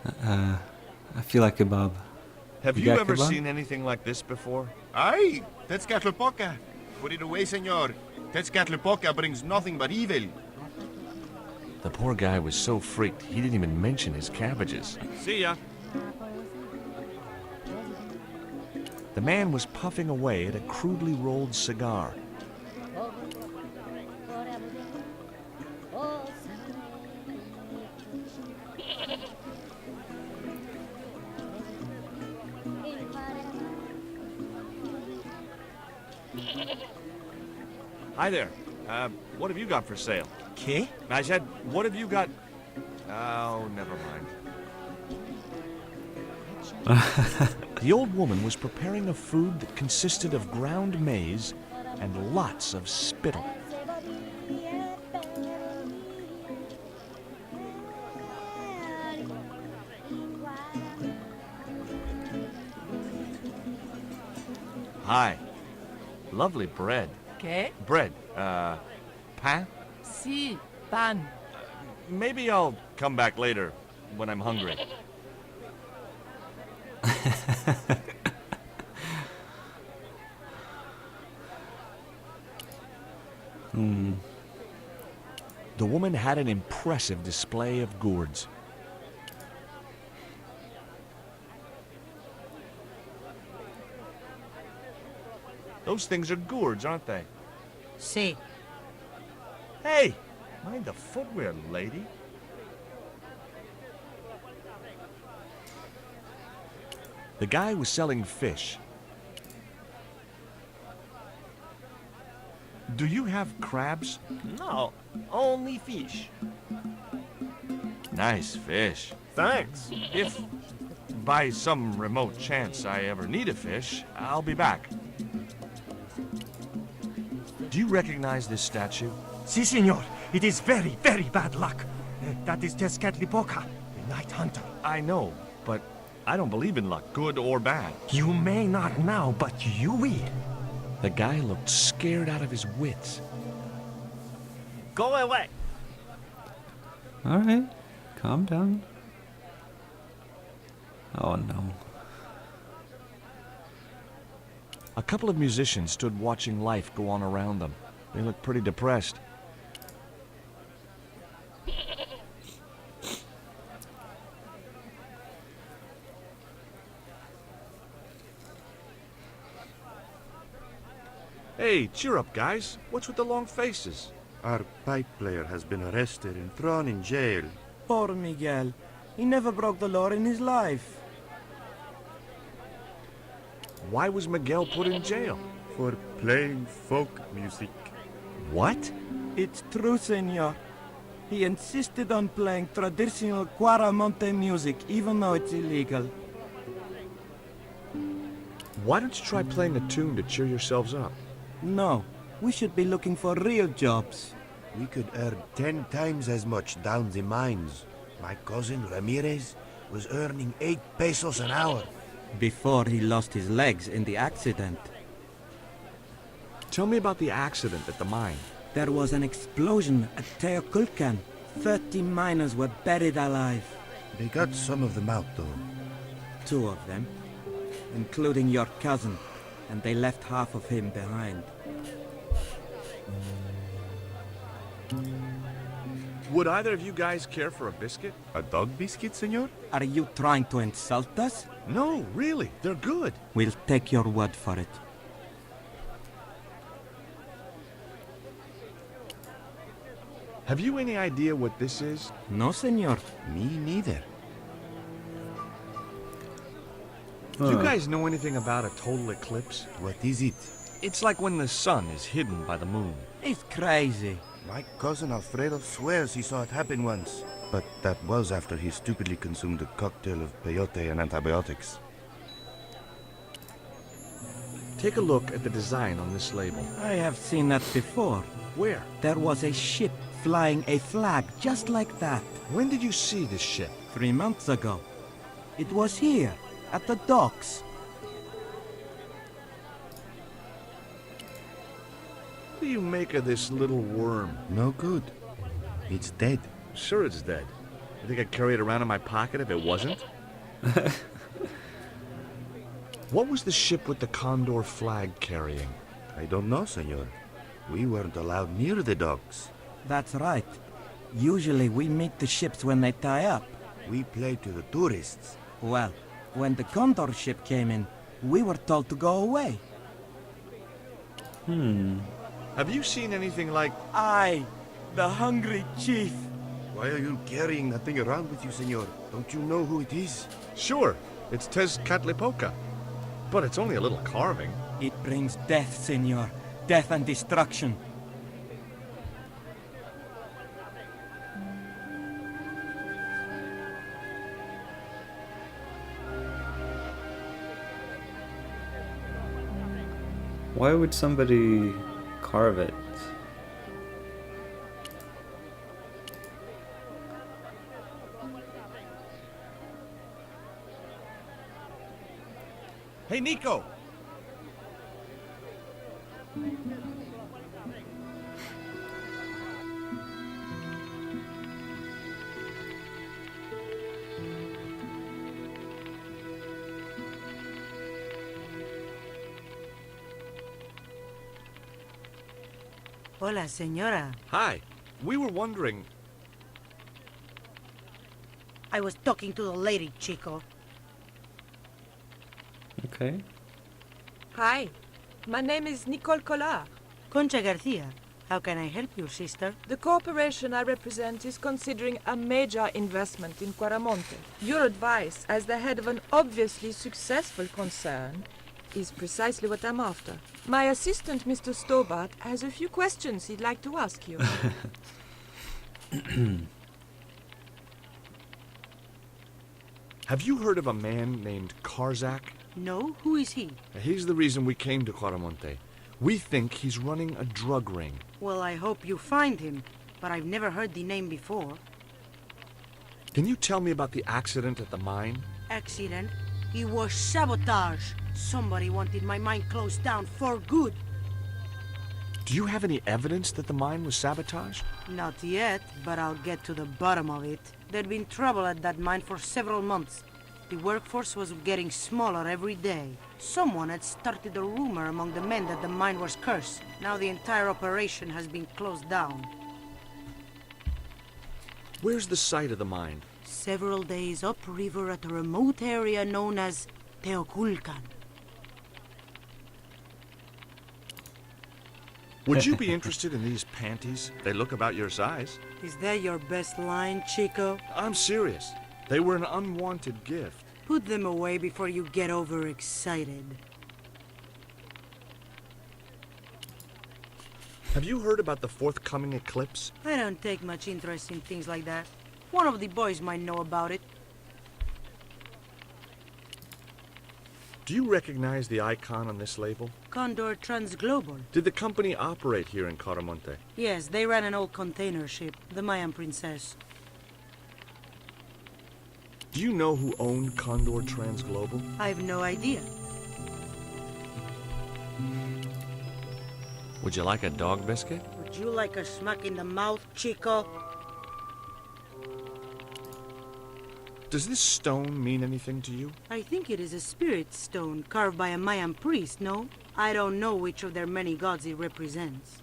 I feel like kebab. Have You you got ever kebab? seen anything like this before? Aye, Tezcatlipoca. Put it away, senor. Tezcatlipoca brings nothing but evil. The poor guy was so freaked, he didn't even mention his cabbages. See ya. The man was puffing away at a crudely rolled cigar. Hi there. What have you got for sale? ¿Qué? I said, what have you got? Oh, never mind. The old woman was preparing a food that consisted of ground maize and lots of spittle. Hi. Lovely bread. ¿Qué? Bread. Pain? Sí, pan. Maybe I'll come back later when I'm hungry. The woman had an impressive display of gourds. Those things are gourds, aren't they? Sí. Hey! Mind the footwear, lady. The guy was selling fish. Do you have crabs? No, only fish. Nice fish. Thanks. If by some remote chance I ever need a fish, I'll be back. Do you recognize this statue? Si, senor. It is very, very bad luck. That is Tezcatlipoca, the night hunter. I know, but I don't believe in luck, good or bad. You may not now, but you will. The guy looked scared out of his wits. Go away. Alright, calm down. Oh no. A couple of musicians stood watching life go on around them. They looked pretty depressed. Hey, cheer up, guys. What's with the long faces? Our pipe player has been arrested and thrown in jail. Poor Miguel. He never broke the law in his life. Why was Miguel put in jail? For playing folk music. What? It's true, senor. He insisted on playing traditional Cuaramonte music, even though it's illegal. Why don't you try playing a tune to cheer yourselves up? No, we should be looking for real jobs. We could earn 10 times as much down the mines. My cousin Ramirez was earning 8 pesos an hour. Before he lost his legs in the accident. Tell me about the accident at the mine. There was an explosion at Teoculcan. 30 miners were buried alive. They got some of them out, though. 2 of them, including your cousin, and they left half of him behind. Would either of you guys care for a biscuit? A dog biscuit, senor? Are you trying to insult us? No, really. They're good. We'll take your word for it. Have you any idea what this is? No, senor. Me neither. Do you guys know anything about a total eclipse? What is it? It's like when the sun is hidden by the moon. He's crazy. My cousin Alfredo swears he saw it happen once. But that was after he stupidly consumed a cocktail of peyote and antibiotics. Take a look at the design on this label. I have seen that before. Where? There was a ship flying a flag just like that. When did you see this ship? 3 months ago. It was here, at the docks. What do you make of this little worm? No good. It's dead. Sure it's dead. You think I'd carry it around in my pocket if it wasn't? What was the ship with the Condor flag carrying? I don't know, senor. We weren't allowed near the docks. That's right. Usually we meet the ships when they tie up. We play to the tourists. Well, when the Condor ship came in, we were told to go away. Have you seen anything like... I, the hungry chief. Why are you carrying that thing around with you, senor? Don't you know who it is? Sure, it's Tezcatlipoca. But it's only a little carving. It brings death, senor. Death and destruction. Why would somebody carve it? Hey, Nico! Hola, señora. Hi. We were wondering... I was talking to the lady, Chico. Okay. Hi, my name is Nicole Collard. Concha Garcia. How can I help you, sister? The corporation I represent is considering a major investment in Quaramonte. Your advice, as the head of an obviously successful concern, is precisely what I'm after. My assistant, Mr. Stobart, has a few questions he'd like to ask you. Have you heard of a man named Karzak? No? Who is he? He's the reason we came to Quaramonte. We think he's running a drug ring. Well, I hope you find him, but I've never heard the name before. Can you tell me about the accident at the mine? Accident? It was sabotage. Somebody wanted my mine closed down for good. Do you have any evidence that the mine was sabotaged? Not yet, but I'll get to the bottom of it. There'd been trouble at that mine for several months. The workforce was getting smaller every day. Someone had started a rumor among the men that the mine was cursed. Now the entire operation has been closed down. Where's the site of the mine? Several days upriver at a remote area known as Teoculcan. Would you be interested in these panties? They look about your size. Is that your best line, Chico? I'm serious. They were an unwanted gift. Put them away before you get overexcited. Have you heard about the forthcoming eclipse? I don't take much interest in things like that. One of the boys might know about it. Do you recognize the icon on this label? Condor Transglobal. Did the company operate here in Quaramonte? Yes, they ran an old container ship, the Mayan Princess. Do you know who owned Condor Transglobal? I've no idea. Would you like a dog biscuit? Would you like a smack in the mouth, Chico? Does this stone mean anything to you? I think it is a spirit stone carved by a Mayan priest, no? I don't know which of their many gods it represents.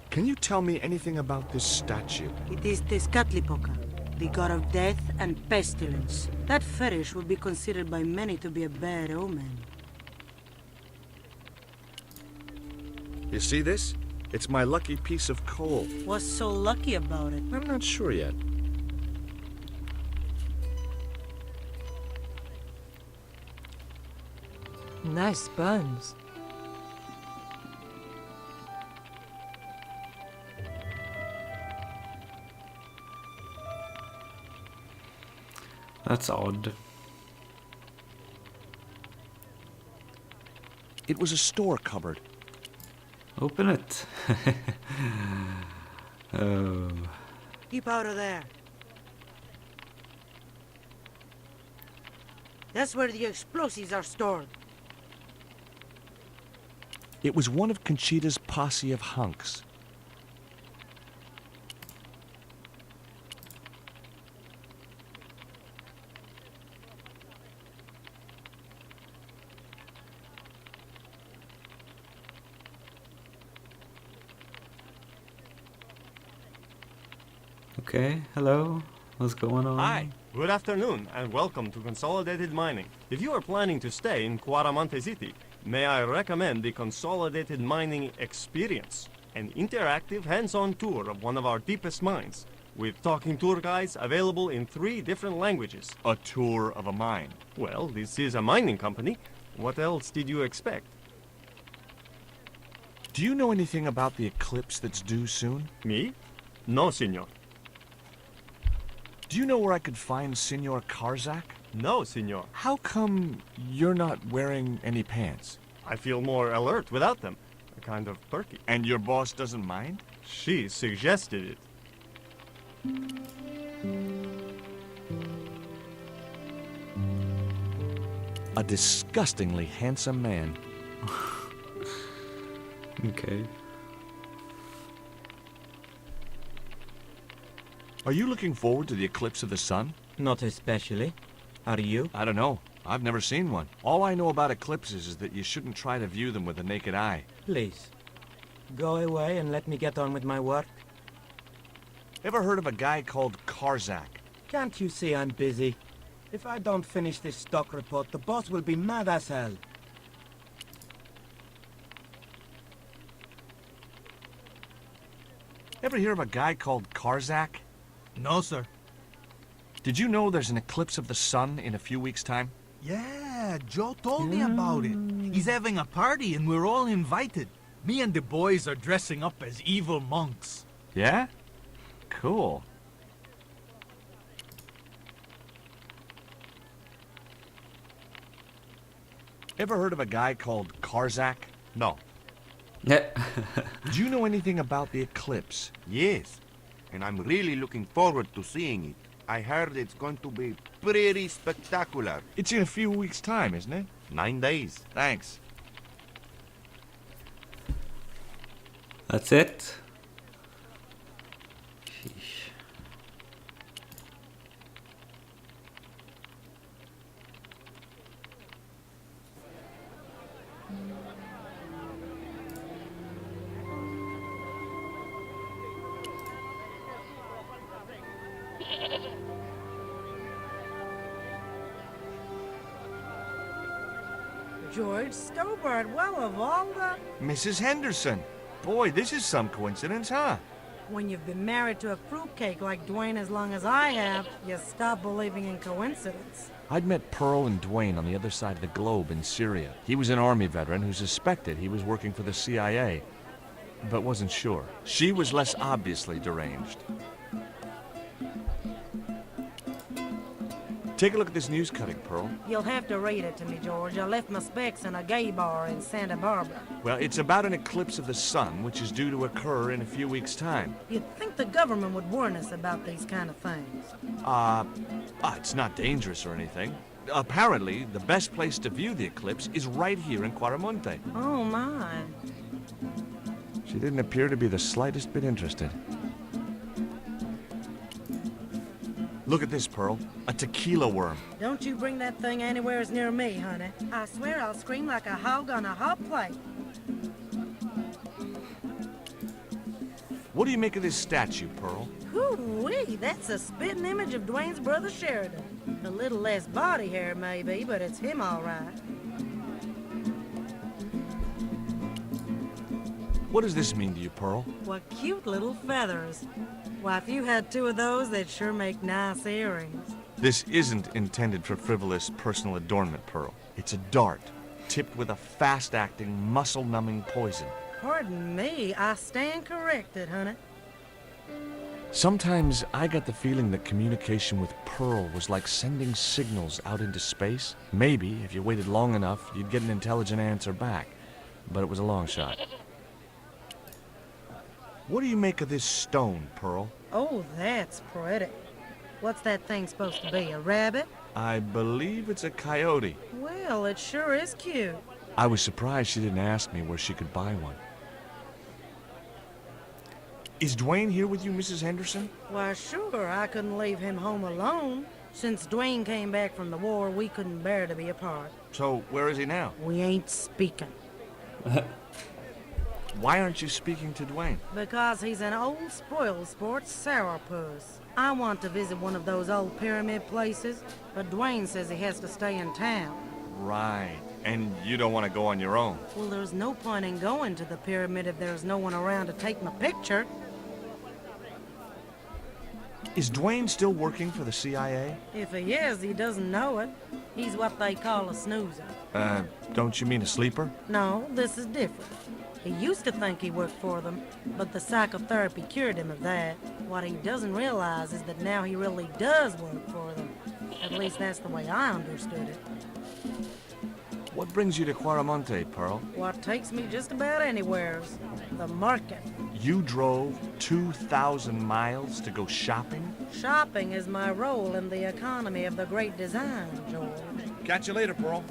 Can you tell me anything about this statue? It is Tezcatlipoca, the god of death and pestilence. That fetish would be considered by many to be a bad omen. You see this? It's my lucky piece of coal. What's so lucky about it? I'm not sure yet. Nice buns. That's odd. It was a store cupboard. Open it. Oh. Keep out of there. That's where the explosives are stored. It was one of Conchita's posse of hunks. Okay, hello. What's going on? Hi, good afternoon, and welcome to Consolidated Mining. If you are planning to stay in Cuaramonte City, may I recommend the Consolidated Mining Experience, an interactive hands-on tour of one of our deepest mines, with talking tour guides available in 3 different languages. A tour of a mine. Well, this is a mining company. What else did you expect? Do you know anything about the eclipse that's due soon? Me? No, senor. Do you know where I could find Senor Karzak? No, senor. How come you're not wearing any pants? I feel more alert without them. Kind of perky. And your boss doesn't mind? She suggested it. A disgustingly handsome man. Okay. Are you looking forward to the eclipse of the sun? Not especially. Are you? I don't know. I've never seen one. All I know about eclipses is that you shouldn't try to view them with the naked eye. Please. Go away and let me get on with my work. Ever heard of a guy called Karzak? Can't you see I'm busy? If I don't finish this stock report, the boss will be mad as hell. Ever hear of a guy called Karzak? No, sir. Did you know there's an eclipse of the sun in a few weeks' time? Yeah, Joe told me about it. He's having a party and we're all invited. Me and the boys are dressing up as evil monks. Yeah? Cool. Ever heard of a guy called Karzak? No. Yeah. Do you know anything about the eclipse? Yes. And I'm really looking forward to seeing it. I heard it's going to be pretty spectacular. It's in a few weeks' time, isn't it? 9 days. Thanks. That's it? Sheesh. George Stobart, well, of all the... Mrs. Henderson. Boy, this is some coincidence, huh? When you've been married to a fruitcake like Dwayne as long as I have, you stop believing in coincidence. I'd met Pearl and Dwayne on the other side of the globe in Syria. He was an Army veteran who suspected he was working for the CIA, but wasn't sure. She was less obviously deranged. Take a look at this news cutting, Pearl. You'll have to read it to me, George. I left my specs in a gay bar in Santa Barbara. Well, it's about an eclipse of the sun, which is due to occur in a few weeks' time. You'd think the government would warn us about these kind of things. It's not dangerous or anything. Apparently, the best place to view the eclipse is right here in Cuaramonte. Oh, my. She didn't appear to be the slightest bit interested. Look at this, Pearl. A tequila worm. Don't you bring that thing anywhere near me, honey. I swear I'll scream like a hog on a hot plate. What do you make of this statue, Pearl? Hoo-wee, that's a spitting image of Dwayne's brother Sheridan. A little less body hair, maybe, but it's him all right. What does this mean to you, Pearl? What cute little feathers. Why, if you had 2 of those, they'd sure make nice earrings. This isn't intended for frivolous personal adornment, Pearl. It's a dart, tipped with a fast-acting, muscle-numbing poison. Pardon me, I stand corrected, honey. Sometimes I got the feeling that communication with Pearl was like sending signals out into space. Maybe, if you waited long enough, you'd get an intelligent answer back. But it was a long shot. What do you make of this stone, Pearl? Oh, that's pretty. What's that thing supposed to be, a rabbit? I believe it's a coyote. Well, it sure is cute. I was surprised she didn't ask me where she could buy one. Is Dwayne here with you, Mrs. Henderson? Why, sure, I couldn't leave him home alone. Since Dwayne came back from the war, we couldn't bear to be apart. So, where is he now? We ain't speaking. Why aren't you speaking to Dwayne? Because he's an old spoiled sport sourpuss. I want to visit one of those old pyramid places, but Dwayne says he has to stay in town. Right. And you don't want to go on your own. Well, there's no point in going to the pyramid if there's no one around to take my picture. Is Dwayne still working for the CIA? If he is, he doesn't know it. He's what they call a snoozer. Don't you mean a sleeper? No, this is different. He used to think he worked for them, but the psychotherapy cured him of that. What he doesn't realize is that now he really does work for them. At least that's the way I understood it. What brings you to Quaramonte, Pearl? What takes me just about anywheres. The market. You drove 2,000 miles to go shopping? Shopping is my role in the economy of the great design, George. Catch you later, Pearl.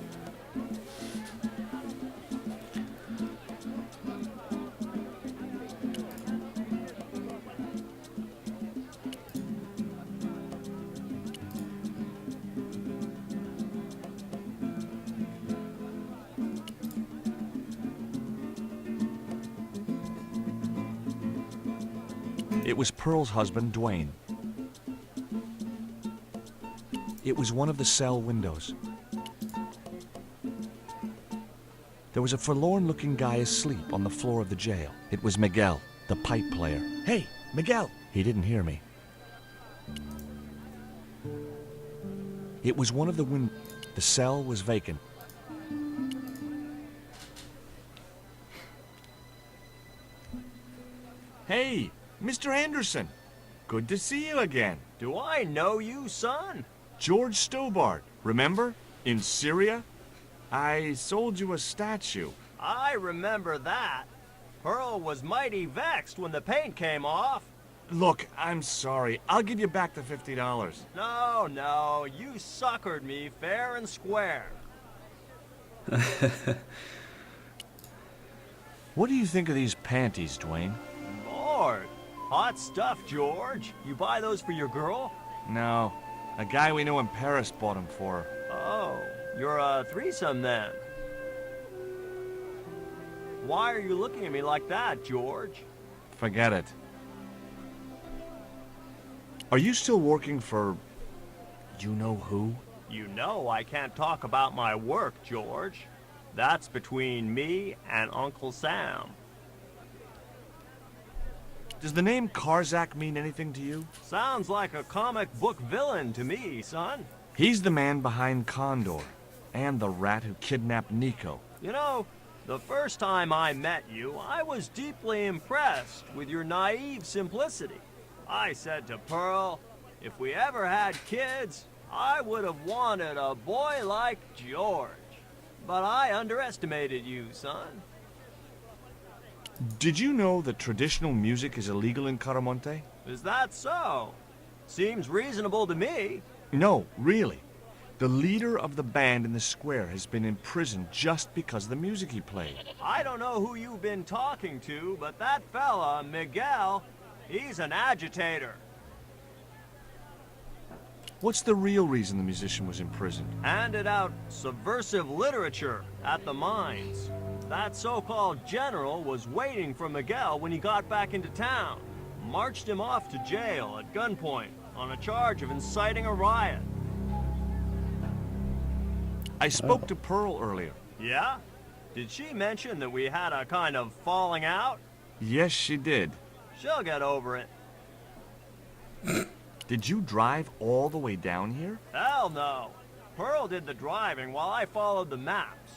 It was Pearl's husband, Dwayne. It was one of the cell windows. There was a forlorn-looking guy asleep on the floor of the jail. It was Miguel, the pipe player. Hey, Miguel! He didn't hear me. It was one of the windows. The cell was vacant. Hey, Mr. Anderson. Good to see you again. Do I know you, son? George Stobart, remember? In Syria? I sold you a statue. I remember that. Pearl was mighty vexed when the paint came off. Look, I'm sorry. I'll give you back the $50. No, you suckered me fair and square. What do you think of these panties, Dwayne? Lord, hot stuff, George. You buy those for your girl? No. A guy we knew in Paris bought them for her. Oh, you're a threesome then. Why are you looking at me like that, George? Forget it. Are you still working for... you know who? You know I can't talk about my work, George. That's between me and Uncle Sam. Does the name Karzak mean anything to you? Sounds like a comic book villain to me, son. He's the man behind Condor, and the rat who kidnapped Nico. You know, the first time I met you, I was deeply impressed with your naive simplicity. I said to Pearl, if we ever had kids, I would have wanted a boy like George. But I underestimated you, son. Did you know that traditional music is illegal in Caramonte? Is that so? Seems reasonable to me. No, really. The leader of the band in the square has been in prison just because of the music he played. I don't know who you've been talking to, but that fella, Miguel, he's an agitator. What's the real reason the musician was imprisoned? Handed out subversive literature at the mines. That so-called general was waiting for Miguel when he got back into town. Marched him off to jail at gunpoint on a charge of inciting a riot. I spoke to Pearl earlier. Yeah? Did she mention that we had a kind of falling out? Yes, she did. She'll get over it. Did you drive all the way down here? Hell no. Pearl did the driving while I followed the maps.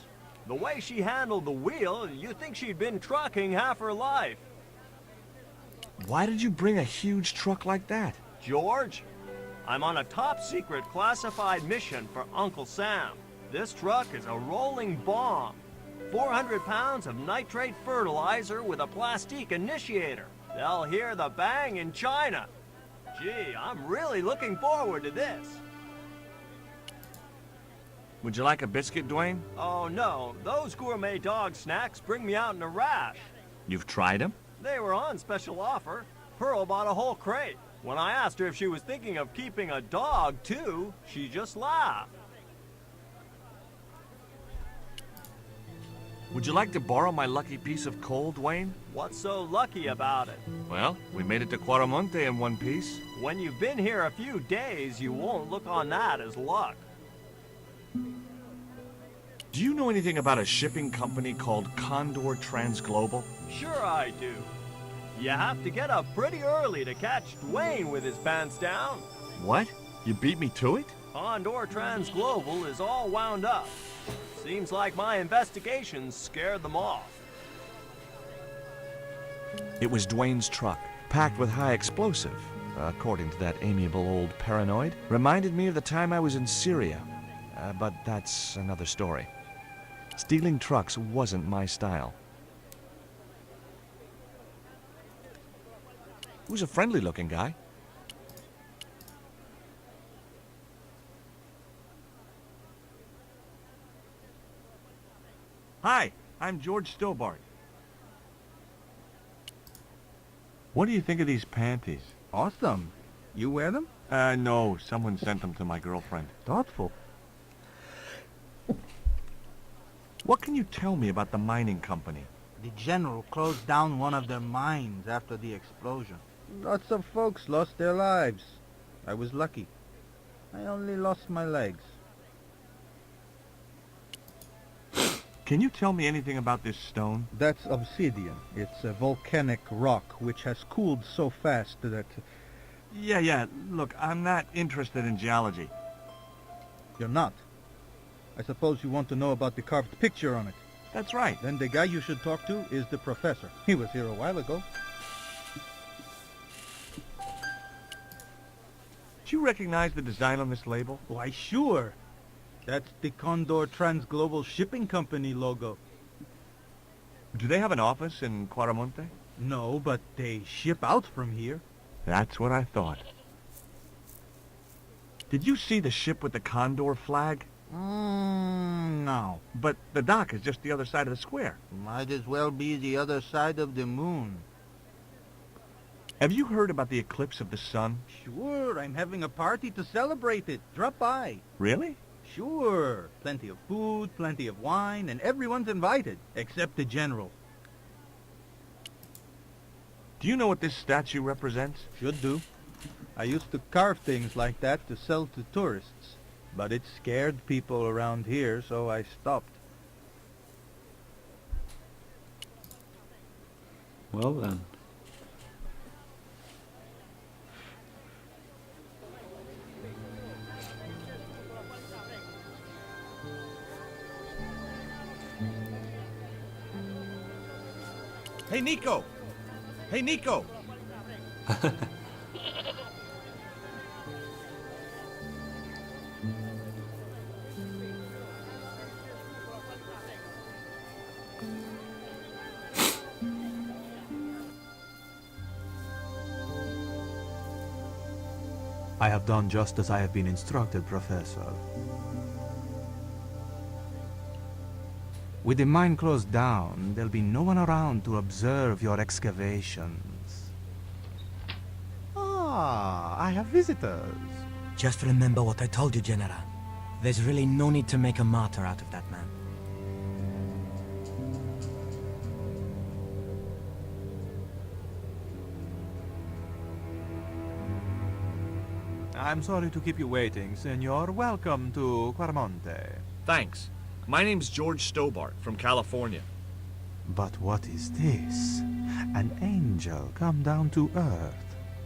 The way she handled the wheel, you'd think she'd been trucking half her life. Why did you bring a huge truck like that? George, I'm on a top-secret classified mission for Uncle Sam. This truck is a rolling bomb. 400 pounds of nitrate fertilizer with a plastique initiator. They'll hear the bang in China. Gee, I'm really looking forward to this. Would you like a biscuit, Dwayne? Oh no, those gourmet dog snacks bring me out in a rash. You've tried them? They were on special offer. Pearl bought a whole crate. When I asked her if she was thinking of keeping a dog too, she just laughed. Would you like to borrow my lucky piece of coal, Dwayne? What's so lucky about it? Well, we made it to Quaramonte in one piece. When you've been here a few days, you won't look on that as luck. Do you know anything about a shipping company called Condor Transglobal? Sure I do. You have to get up pretty early to catch Dwayne with his pants down. What? You beat me to it? Condor Transglobal is all wound up. Seems like my investigations scared them off. It was Dwayne's truck, packed with high explosive, according to that amiable old paranoid. Reminded me of the time I was in Syria, but that's another story. Stealing trucks wasn't my style. He was a friendly-looking guy. Hi, I'm George Stobart. What do you think of these panties? Awesome. You wear them? No, someone sent them to my girlfriend. Thoughtful. What can you tell me about the mining company? The general closed down one of their mines after the explosion. Lots of folks lost their lives. I was lucky. I only lost my legs. Can you tell me anything about this stone? That's obsidian. It's a volcanic rock which has cooled so fast that... Yeah. Look, I'm not interested in geology. You're not. I suppose you want to know about the carved picture on it. That's right. Then the guy you should talk to is the professor. He was here a while ago. Do you recognize the design on this label? Why, sure. That's the Condor Transglobal Shipping Company logo. Do they have an office in Quaramonte? No, but they ship out from here. That's what I thought. Did you see the ship with the Condor flag? No. But the dock is just the other side of the square. Might as well be the other side of the moon. Have you heard about the eclipse of the sun? Sure, I'm having a party to celebrate it. Drop by. Really? Sure. Plenty of food, plenty of wine, and everyone's invited, except the general. Do you know what this statue represents? Should do. I used to carve things like that to sell to tourists, but it scared people around here, so I stopped. Well then. Hey, Nico! Hey, Nico! I have done just as I have been instructed, Professor. With the mine closed down, there'll be no one around to observe your excavations. Ah, I have visitors. Just remember what I told you, General. There's really no need to make a martyr out of that man. I'm sorry to keep you waiting, Senor. Welcome to Quaramonte. Thanks. My name's George Stobart from California. But what is this? An angel come down to earth.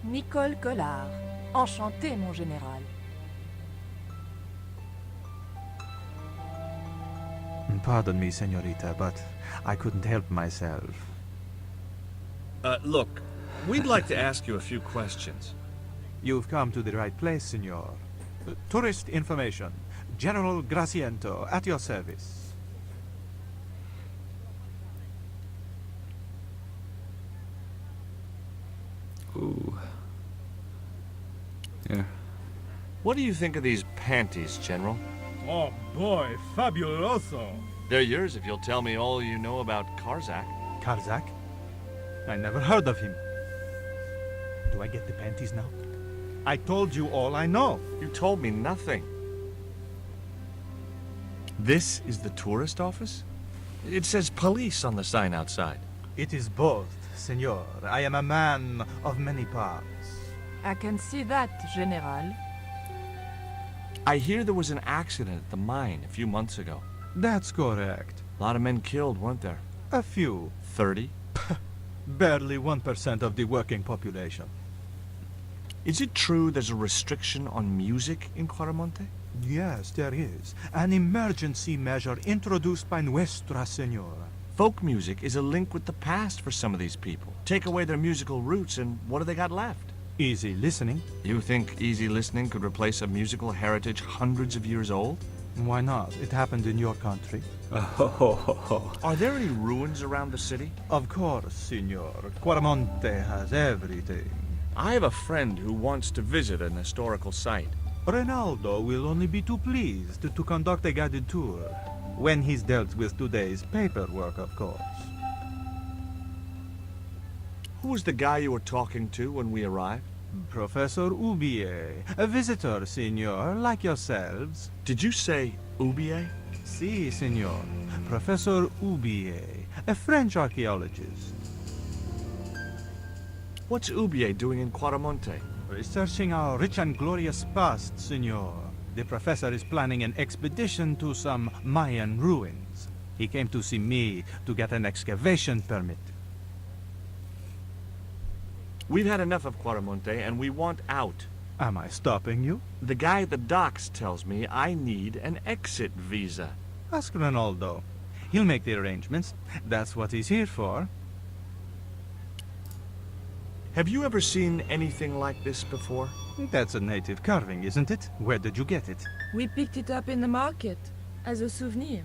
Nicole Collard. Enchanté, mon général. Pardon me, Senorita, but I couldn't help myself. Look, we'd like to ask you a few questions. You've come to the right place, Senor. Tourist information. General Graciento, at your service. Ooh. Yeah. What do you think of these panties, General? Oh boy, fabuloso! They're yours if you'll tell me all you know about Karzak. Karzak? I never heard of him. Do I get the panties now? I told you all I know. You told me nothing. This is the tourist office? It says police on the sign outside. It is both, senor. I am a man of many parts. I can see that, General. I hear there was an accident at the mine a few months ago. That's correct. A lot of men killed, weren't there? A few. 30? Barely 1% of the working population. Is it true there's a restriction on music in Quaramonte? Yes, there is. An emergency measure introduced by Nuestra Senora. Folk music is a link with the past for some of these people. Take away their musical roots and what do they got left? Easy listening. You think easy listening could replace a musical heritage hundreds of years old? Why not? It happened in your country. Are there any ruins around the city? Of course, senor. Quaramonte has everything. I have a friend who wants to visit an historical site. Ronaldo will only be too pleased to conduct a guided tour. When he's dealt with today's paperwork, of course. Who was the guy you were talking to when we arrived? Professor Ubier, a visitor, senor, like yourselves. Did you say Ubier? Si, senor. Professor Ubier, a French archaeologist. What's Ubier doing in Quaramonte? Researching our rich and glorious past, senor. The professor is planning an expedition to some Mayan ruins. He came to see me to get an excavation permit. We've had enough of Quaramonte and we want out. Am I stopping you? The guy at the docks tells me I need an exit visa. Ask Ronaldo. He'll make the arrangements. That's what he's here for. Have you ever seen anything like this before? That's a native carving, isn't it? Where did you get it? We picked it up in the market as a souvenir.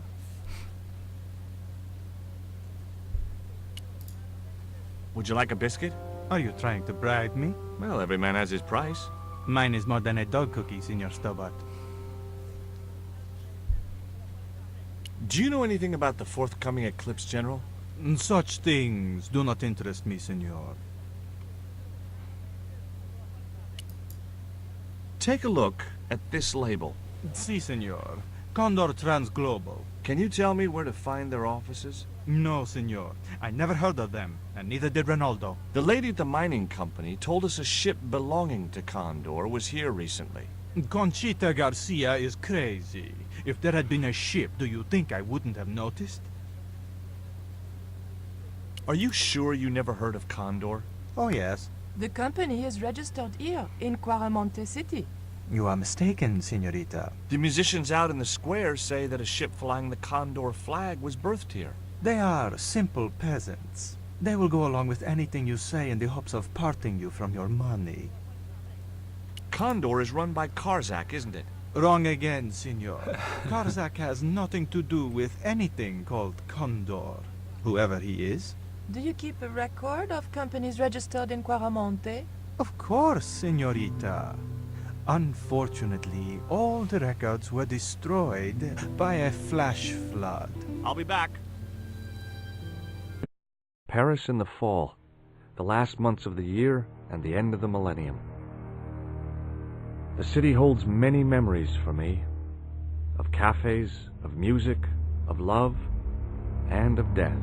Would you like a biscuit? Are you trying to bribe me? Well, every man has his price. Mine is more than a dog cookie, Senor Stobart. Do you know anything about the forthcoming eclipse, General? Such things do not interest me, Senor. Take a look at this label. Si, Senor. Condor Transglobal. Can you tell me where to find their offices? No, Senor. I never heard of them, and neither did Ronaldo. The lady at the mining company told us a ship belonging to Condor was here recently. Conchita Garcia is crazy. If there had been a ship, do you think I wouldn't have noticed? Are you sure you never heard of Condor? Oh, yes. The company is registered here in Quaramonte City. You are mistaken, Senorita. The musicians out in the square say that a ship flying the Condor flag was birthed here. They are simple peasants. They will go along with anything you say in the hopes of parting you from your money. Condor is run by Karzak, isn't it? Wrong again, Senor. Karzak has nothing to do with anything called Condor, whoever he is. Do you keep a record of companies registered in Quaramonte? Of course, Senorita. Unfortunately, all the records were destroyed by a flash flood. I'll be back. Paris in the fall, the last months of the year and the end of the millennium. The city holds many memories for me, of cafes, of music, of love, and of death.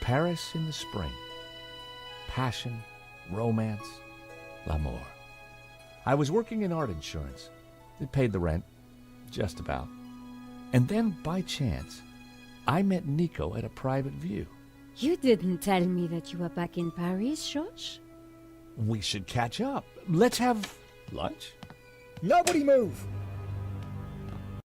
Paris in the spring. Passion, romance, l'amour. I was working in art insurance. It paid the rent, just about. And then, by chance, I met Nico at a private view. You didn't tell me that you were back in Paris, George? We should catch up. Let's have lunch. Nobody move!